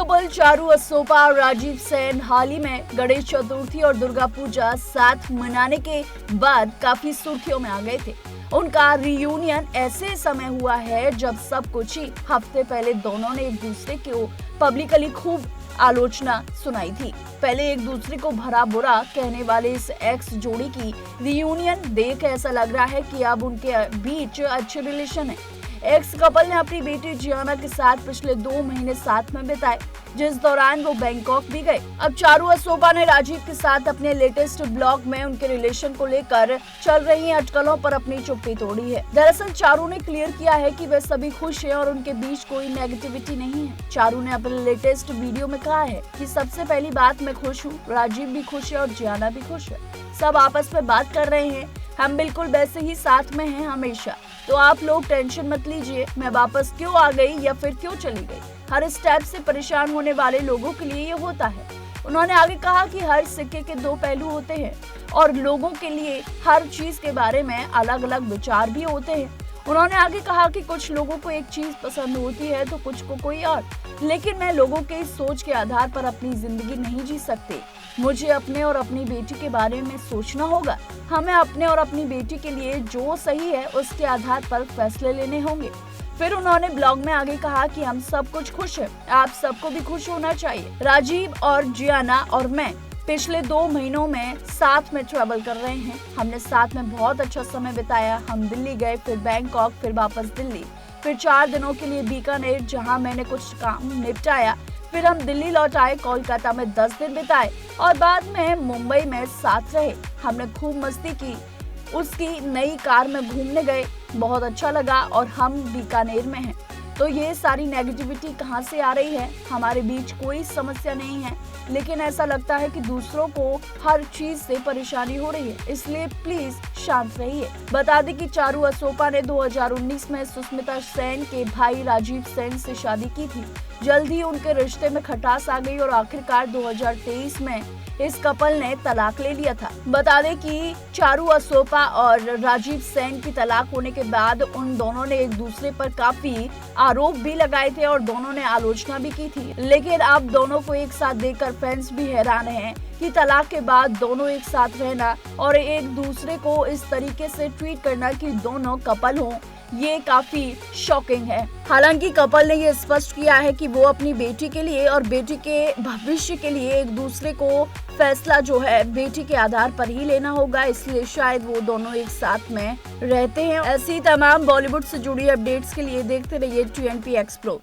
Couple Charu Asopa और राजीव सेन हाल ही में गणेश चतुर्थी और दुर्गा पूजा साथ मनाने के बाद काफी सुर्खियों में आ गए थे। उनका रियूनियन ऐसे समय हुआ है जब सब कुछ ही हफ्ते पहले दोनों ने एक दूसरे को पब्लिकली खूब आलोचना सुनाई थी। पहले एक दूसरे को भरा बुरा कहने वाले इस एक्स जोड़ी की रियूनियन देख ऐसा लग रहा है कि अब उनके बीच अच्छे रिलेशन है। एक्स कपल ने अपनी बेटी जियाना के साथ पिछले 2 महीने साथ में बिताए, जिस दौरान वो बैंकॉक भी गए। अब चारू असोपा ने राजीव के साथ अपने लेटेस्ट ब्लॉग में उनके रिलेशन को लेकर चल रही अटकलों पर अपनी चुप्पी तोड़ी है। दरअसल चारू ने क्लियर किया है कि वे सभी खुश हैं और उनके बीच कोई नेगेटिविटी नहीं है। चारू ने अपने लेटेस्ट वीडियो में कहा है कि सबसे पहली बात, मैं खुश हूँ, राजीव भी खुश है और जियाना भी खुश है। सब आपस में बात कर रहे हैं, हम बिल्कुल वैसे ही साथ में हैं हमेशा। तो आप लोग टेंशन मत लीजिए, मैं वापस क्यों आ गई या फिर क्यों चली गई। हर स्टेप से परेशान होने वाले लोगों के लिए ये होता है। उन्होंने आगे कहा कि हर सिक्के के 2 पहलू होते हैं और लोगों के लिए हर चीज के बारे में अलग अलग विचार भी होते हैं। उन्होंने आगे कहा कि कुछ लोगों को एक चीज पसंद होती है तो कुछ को कोई और, लेकिन मैं लोगों के सोच के आधार पर अपनी जिंदगी नहीं जी सकती। मुझे अपने और अपनी बेटी के बारे में सोचना होगा। हमें अपने और अपनी बेटी के लिए जो सही है उसके आधार पर फैसले लेने होंगे। फिर उन्होंने ब्लॉग में आगे कहा कि हम सब कुछ खुश हैं, आप सबको भी खुश होना चाहिए। राजीव और जियाना और मैं पिछले 2 महीनों में साथ में ट्रैवल कर रहे हैं। हमने साथ में बहुत अच्छा समय बिताया। हम दिल्ली गए, फिर बैंकॉक, फिर वापस दिल्ली, फिर 4 दिनों के लिए बीकानेर जहां मैंने कुछ काम निपटाया। फिर हम दिल्ली लौट आए, कोलकाता में 10 दिन बिताए और बाद में मुंबई में साथ रहे। हमने खूब मस्ती की, उसकी नई कार में घूमने गए, बहुत अच्छा लगा और हम बीकानेर में हैं। तो ये सारी नेगेटिविटी कहाँ से आ रही है? हमारे बीच कोई समस्या नहीं है, लेकिन ऐसा लगता है कि दूसरों को हर चीज से परेशानी हो रही है, इसलिए प्लीज शांत रहिए। बता दें कि चारू असोपा ने 2019 में सुष्मिता सेन के भाई राजीव सेन से शादी की थी। जल्द ही उनके रिश्ते में खटास आ गई और आखिरकार 2023 में इस कपल ने तलाक ले लिया था। बता दें कि चारू असोपा और राजीव सेन की तलाक होने के बाद उन दोनों ने एक दूसरे पर काफी आरोप भी लगाए थे और दोनों ने आलोचना भी की थी। लेकिन अब दोनों को एक साथ देखकर फैंस भी हैरान हैं कि तलाक के बाद दोनों एक साथ रहना और एक दूसरे को इस तरीके से ट्रीट करना कि दोनों कपल हों, ये काफी शॉकिंग है। हालांकि कपल ने ये स्पष्ट किया है कि वो अपनी बेटी के लिए और बेटी के भविष्य के लिए एक दूसरे को फैसला जो है बेटी के आधार पर ही लेना होगा, इसलिए शायद वो दोनों एक साथ में रहते हैं। ऐसी तमाम बॉलीवुड से जुड़ी अपडेट्स के लिए देखते रहिए TNP एक्सप्लोर।